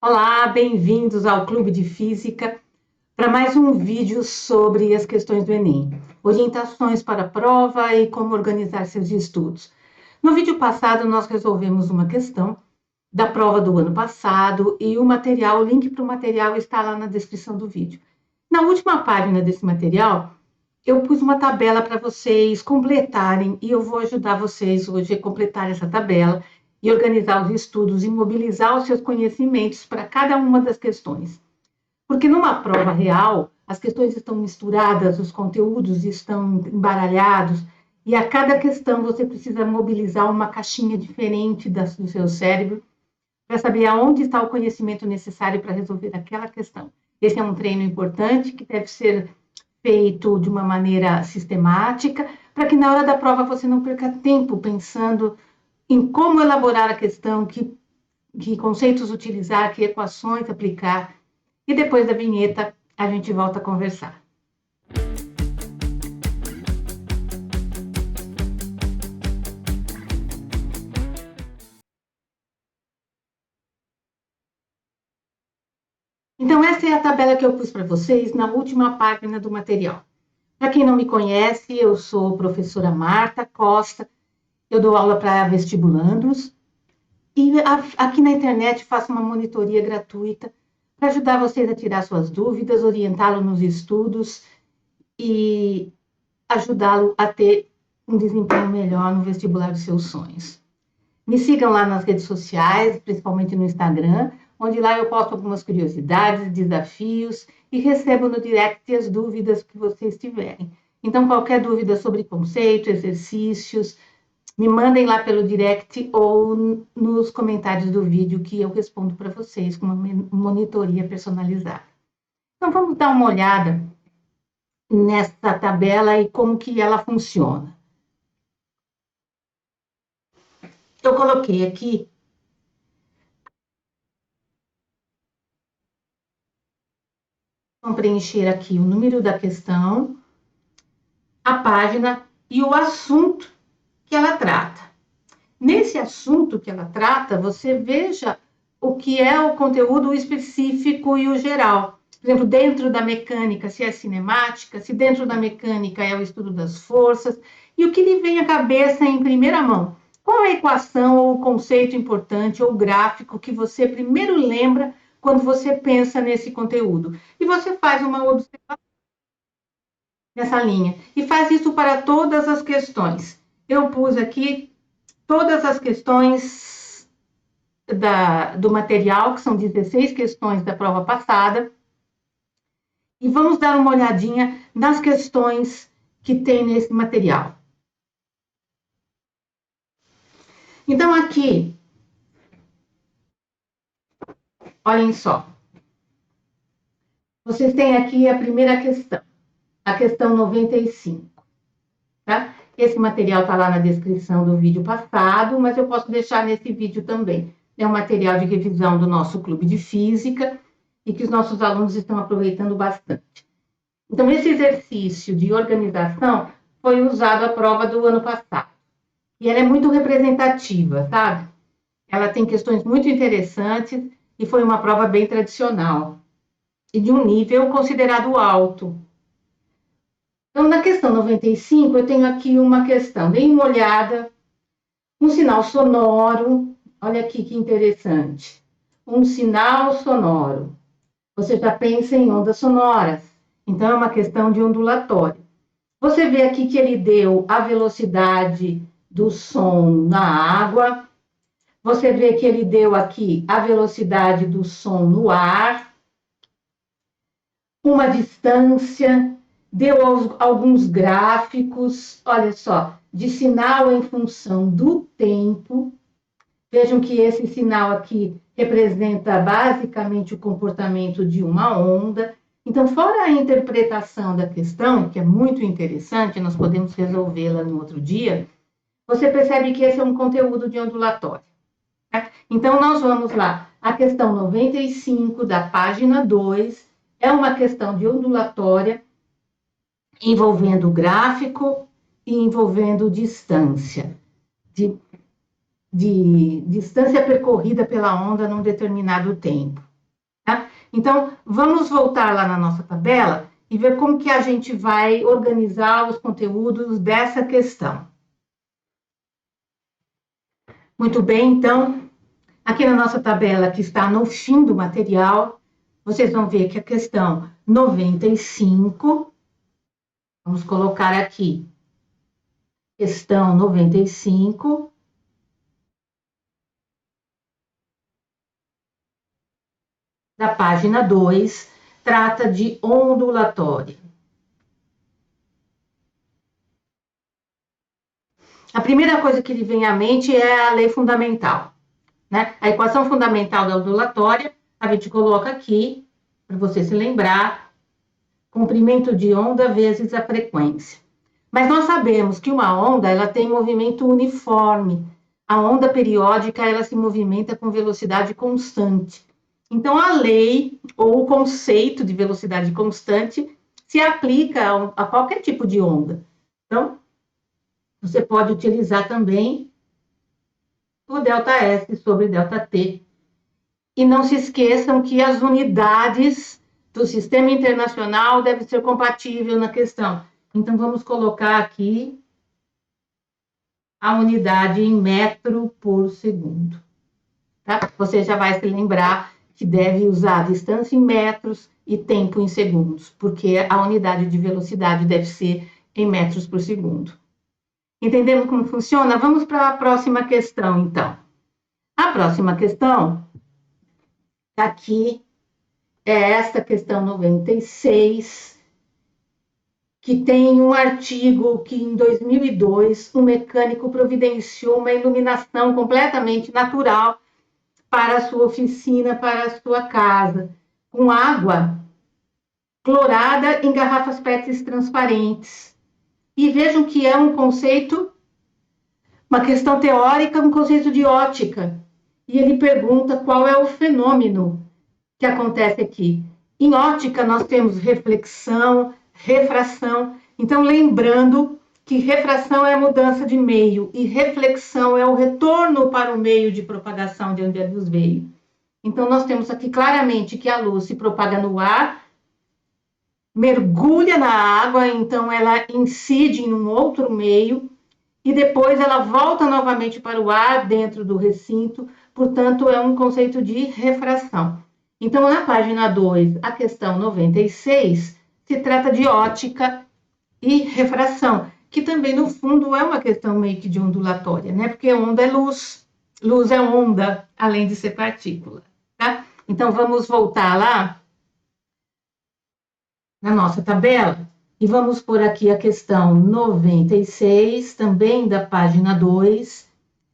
Olá, bem-vindos ao Clube de Física para mais um vídeo sobre as questões do Enem. Orientações para a prova e como organizar seus estudos. No vídeo passado, nós resolvemos uma questão da prova do ano passado e o link para o material está lá na descrição do vídeo. Na última página desse material, eu pus uma tabela para vocês completarem e eu vou ajudar vocês hoje a completar essa tabela e organizar os estudos e mobilizar os seus conhecimentos para cada uma das questões. Porque numa prova real, as questões estão misturadas, os conteúdos estão embaralhados, e a cada questão você precisa mobilizar uma caixinha diferente do seu cérebro para saber aonde está o conhecimento necessário para resolver aquela questão. Esse é um treino importante que deve ser feito de uma maneira sistemática, para que na hora da prova você não perca tempo pensando em como elaborar a questão, que conceitos utilizar, que equações aplicar. E depois da vinheta, a gente volta a conversar. Então, essa é a tabela que eu pus para vocês na última página do material. Para quem não me conhece, eu sou a professora Marta Costa, eu dou aula para vestibulandos e aqui na internet faço uma monitoria gratuita para ajudar vocês a tirar suas dúvidas, orientá-lo nos estudos e ajudá-lo a ter um desempenho melhor no vestibular dos seus sonhos. Me sigam lá nas redes sociais, principalmente no Instagram, onde lá eu posto algumas curiosidades, desafios e recebo no direct as dúvidas que vocês tiverem. Então, qualquer dúvida sobre conceito, exercícios, me mandem lá pelo direct ou nos comentários do vídeo que eu respondo para vocês com uma monitoria personalizada. Então, vamos dar uma olhada nessa tabela e como que ela funciona. Eu coloquei aqui vamos preencher aqui o número da questão, a página e o assunto que ela trata. Nesse assunto que ela trata, você veja o que é o conteúdo específico e o geral. Por exemplo, dentro da mecânica, se é cinemática, se dentro da mecânica é o estudo das forças, e o que lhe vem à cabeça em primeira mão. Qual é a equação ou o conceito importante ou gráfico que você primeiro lembra quando você pensa nesse conteúdo? E você faz uma observação nessa linha. E faz isso para todas as questões. Eu pus aqui todas as questões do material, que são 16 questões da prova passada, e vamos dar uma olhadinha nas questões que tem nesse material. Então, aqui, olhem só. Vocês têm aqui a primeira questão, a questão 95, tá? Esse material está lá na descrição do vídeo passado, mas eu posso deixar nesse vídeo também. É um material de revisão do nosso clube de física e que os nossos alunos estão aproveitando bastante. Então, esse exercício de organização foi usado à prova do ano passado. E ela é muito representativa, sabe? Ela tem questões muito interessantes e foi uma prova bem tradicional e de um nível considerado alto. Então, na questão 95, eu tenho aqui uma questão, deem uma olhada, um sinal sonoro, olha aqui que interessante, um sinal sonoro. Você já pensa em ondas sonoras, então é uma questão de ondulatório. Você vê aqui que ele deu a velocidade do som na água, você vê que ele deu aqui a velocidade do som no ar, uma distância, deu alguns gráficos, olha só, de sinal em função do tempo. Vejam que esse sinal aqui representa basicamente o comportamento de uma onda. Então, fora a interpretação da questão, que é muito interessante, nós podemos resolvê-la no outro dia, você percebe que esse é um conteúdo de ondulatório. Tá? Então, nós vamos lá. A questão 95 da página 2 é uma questão de ondulatória envolvendo gráfico e envolvendo distância, de distância percorrida pela onda num determinado tempo. Então, vamos voltar lá na nossa tabela e ver como que a gente vai organizar os conteúdos dessa questão. Muito bem, então, aqui na nossa tabela, que está no fim do material, vocês vão ver que a questão 95, vamos colocar aqui, questão 95, da página 2, trata de ondulatória. A primeira coisa que lhe vem à mente é a lei fundamental, né? A equação fundamental da ondulatória, a gente coloca aqui, para você se lembrar, comprimento de onda vezes a frequência. Mas nós sabemos que uma onda, ela tem movimento uniforme. A onda periódica, ela se movimenta com velocidade constante. Então, a lei, ou o conceito de velocidade constante, se aplica a qualquer tipo de onda. Então, você pode utilizar também o ΔS sobre ΔT. E não se esqueçam que as unidades do sistema internacional devem ser compatíveis na questão. Então, vamos colocar aqui a unidade em metro por segundo. Tá? Você já vai se lembrar que deve usar a distância em metros e tempo em segundos, porque a unidade de velocidade deve ser em metros por segundo. Entendemos como funciona? Vamos para a próxima questão, então. A próxima questão, aqui, é esta questão 96, que tem um artigo que, em 2002, um mecânico providenciou uma iluminação completamente natural para a sua oficina, para a sua casa, com água clorada em garrafas PET transparentes. E vejam que é um conceito, uma questão teórica, um conceito de ótica. E ele pergunta qual é o fenômeno que acontece aqui. Em ótica, nós temos reflexão, refração. Então, lembrando que refração é a mudança de meio e reflexão é o retorno para o meio de propagação de onde a luz veio. Então, nós temos aqui claramente que a luz se propaga no ar, mergulha na água, então ela incide em um outro meio e depois ela volta novamente para o ar dentro do recinto, portanto, é um conceito de refração. Então, na página 2, a questão 96, se trata de ótica e refração, que também, no fundo, é uma questão meio que de ondulatória, né? Porque onda é luz, luz é onda, além de ser partícula, tá? Então, vamos voltar lá na nossa tabela e vamos por aqui a questão 96, também da página 2.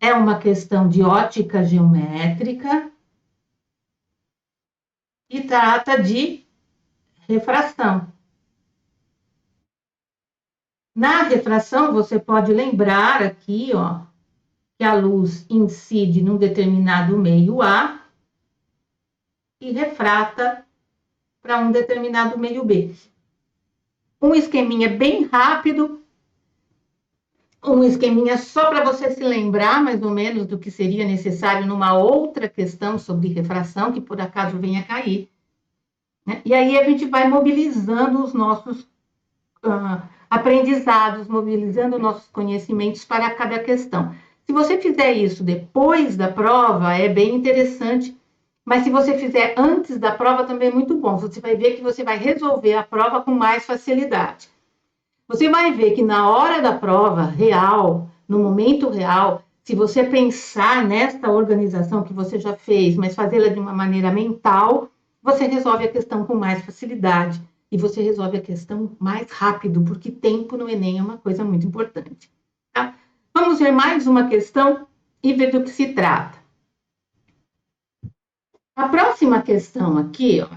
É uma questão de ótica geométrica e trata de refração. Na refração, você pode lembrar aqui, ó, que a luz incide num determinado meio A e refrata para um determinado meio B. Um esqueminha bem rápido, um esqueminha só para você se lembrar mais ou menos do que seria necessário numa outra questão sobre refração, que por acaso venha a cair. Né? E aí a gente vai mobilizando os nossos aprendizados, mobilizando nossos conhecimentos para cada questão. Se você fizer isso depois da prova, é bem interessante, mas se você fizer antes da prova, também é muito bom. Você vai ver que você vai resolver a prova com mais facilidade. Você vai ver que na hora da prova real, no momento real, se você pensar nesta organização que você já fez, mas fazê-la de uma maneira mental, você resolve a questão com mais facilidade. E você resolve a questão mais rápido, porque tempo no Enem é uma coisa muito importante. Tá? Vamos ver mais uma questão e ver do que se trata. A próxima questão aqui, ó,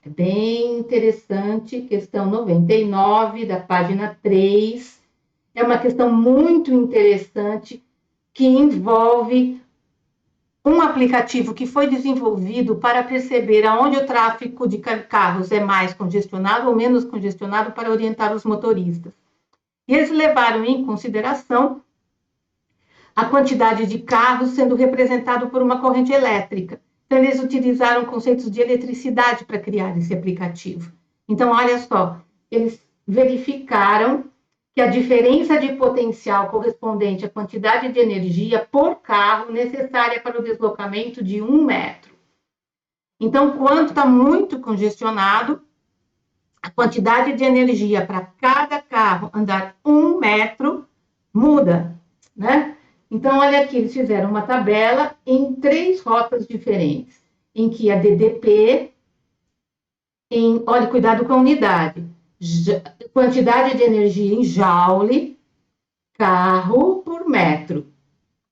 é bem interessante, questão 99, da página 3. É uma questão muito interessante que envolve um aplicativo que foi desenvolvido para perceber aonde o tráfego de carros é mais congestionado ou menos congestionado para orientar os motoristas. E eles levaram em consideração a quantidade de carros sendo representado por uma corrente elétrica. Então, eles utilizaram conceitos de eletricidade para criar esse aplicativo. Então, olha só, eles verificaram que a diferença de potencial correspondente à quantidade de energia por carro necessária para o deslocamento de 1 metro. Então, quando está muito congestionado, a quantidade de energia para cada carro andar 1 metro muda, né? Então, olha aqui, eles fizeram uma tabela em 3 rotas diferentes, em que a DDP, olha, cuidado com a unidade, quantidade de energia em joule, carro por metro,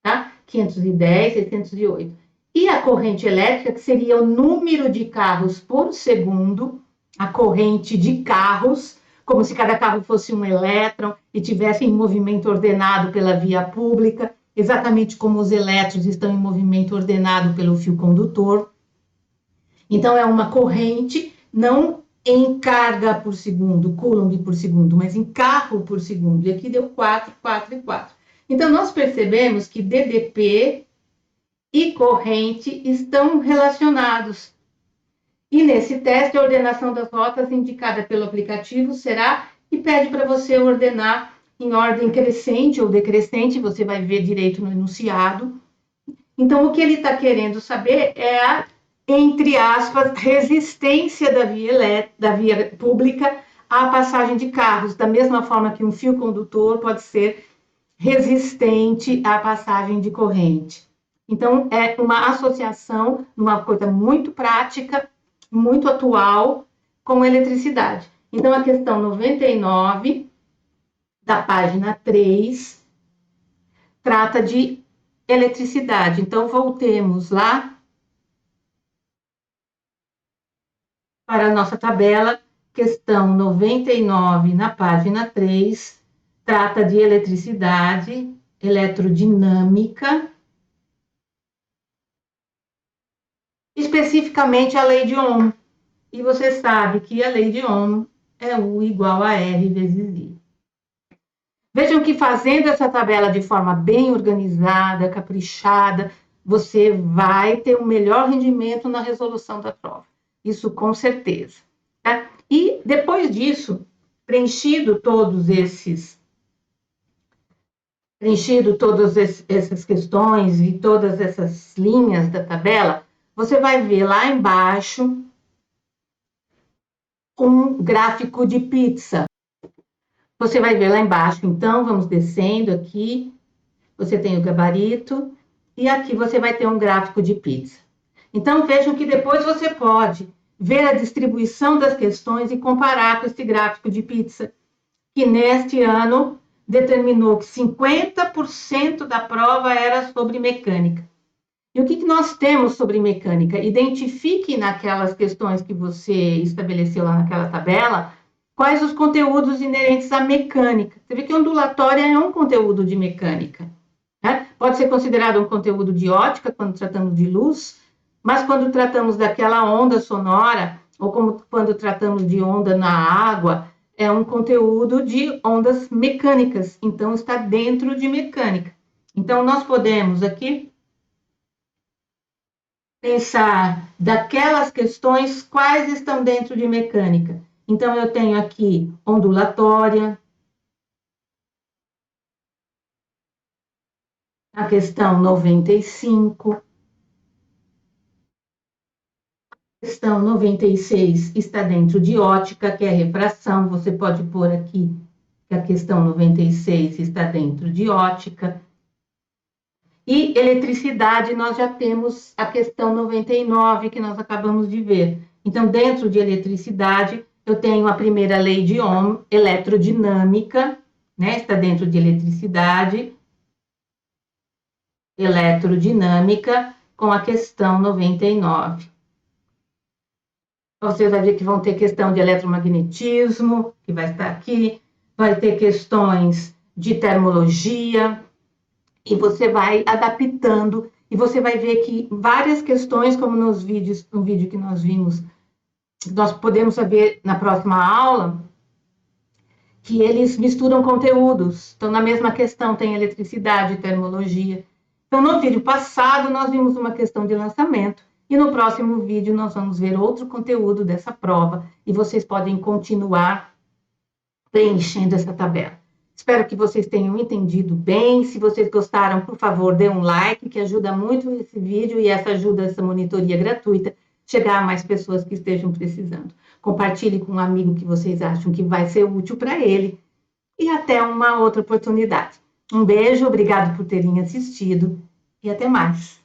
tá? 510, 608. E a corrente elétrica, que seria o número de carros por segundo, a corrente de carros, como se cada carro fosse um elétron e tivesse em movimento ordenado pela via pública, exatamente como os elétrons estão em movimento ordenado pelo fio condutor. Então, é uma corrente, não em carga por segundo, coulomb por segundo, mas em carro por segundo. E aqui deu 4, 4 e 4. Então, nós percebemos que DDP e corrente estão relacionados. E nesse teste, a ordenação das rotas indicada pelo aplicativo será e pede para você ordenar em ordem crescente ou decrescente, você vai ver direito no enunciado. Então, o que ele está querendo saber é a, entre aspas, resistência da via pública à passagem de carros, da mesma forma que um fio condutor pode ser resistente à passagem de corrente. Então, é uma associação, uma coisa muito prática, muito atual com eletricidade. Então, a questão 99, da página 3, trata de eletricidade. Então, voltemos lá para a nossa tabela. Questão 99, na página 3, trata de eletricidade, eletrodinâmica, especificamente a lei de Ohm. E você sabe que a lei de Ohm é U igual a R vezes I. Vejam que fazendo essa tabela de forma bem organizada, caprichada, você vai ter um melhor rendimento na resolução da prova. Isso com certeza. Tá? E depois disso, preenchido todas essas questões e todas essas linhas da tabela, você vai ver lá embaixo um gráfico de pizza. Você vai ver lá embaixo, então, vamos descendo aqui, você tem o gabarito, e aqui você vai ter um gráfico de pizza. Então, vejam que depois você pode ver a distribuição das questões e comparar com esse gráfico de pizza, que neste ano determinou que 50% da prova era sobre mecânica. E o que nós temos sobre mecânica? Identifique naquelas questões que você estabeleceu lá naquela tabela, quais os conteúdos inerentes à mecânica. Você vê que ondulatória é um conteúdo de mecânica, né? Pode ser considerado um conteúdo de ótica, quando tratamos de luz, mas quando tratamos daquela onda sonora, ou quando tratamos de onda na água, é um conteúdo de ondas mecânicas, então está dentro de mecânica. Então, nós podemos aqui pensar daquelas questões quais estão dentro de mecânica. Então, eu tenho aqui ondulatória, a questão 95, a questão 96 está dentro de ótica, que é refração, você pode pôr aqui que a questão 96 está dentro de ótica. E eletricidade, nós já temos a questão 99, que nós acabamos de ver. Então, dentro de eletricidade, eu tenho a primeira lei de Ohm, eletrodinâmica, né? Está dentro de eletricidade, eletrodinâmica, com a questão 99. Você vai ver que vão ter questão de eletromagnetismo, que vai estar aqui, vai ter questões de termologia, e você vai adaptando, e você vai ver que várias questões, como no vídeo que nós vimos, nós podemos saber na próxima aula, que eles misturam conteúdos. Então, na mesma questão tem eletricidade e termologia. Então, no vídeo passado, nós vimos uma questão de lançamento, E no próximo vídeo nós vamos ver outro conteúdo dessa prova e vocês podem continuar preenchendo essa tabela. Espero que vocês tenham entendido bem. Se vocês gostaram, por favor, dê um like, que ajuda muito esse vídeo e essa monitoria gratuita chegar a mais pessoas que estejam precisando. Compartilhe com um amigo que vocês acham que vai ser útil para ele e até uma outra oportunidade. Um beijo, obrigado por terem assistido e até mais.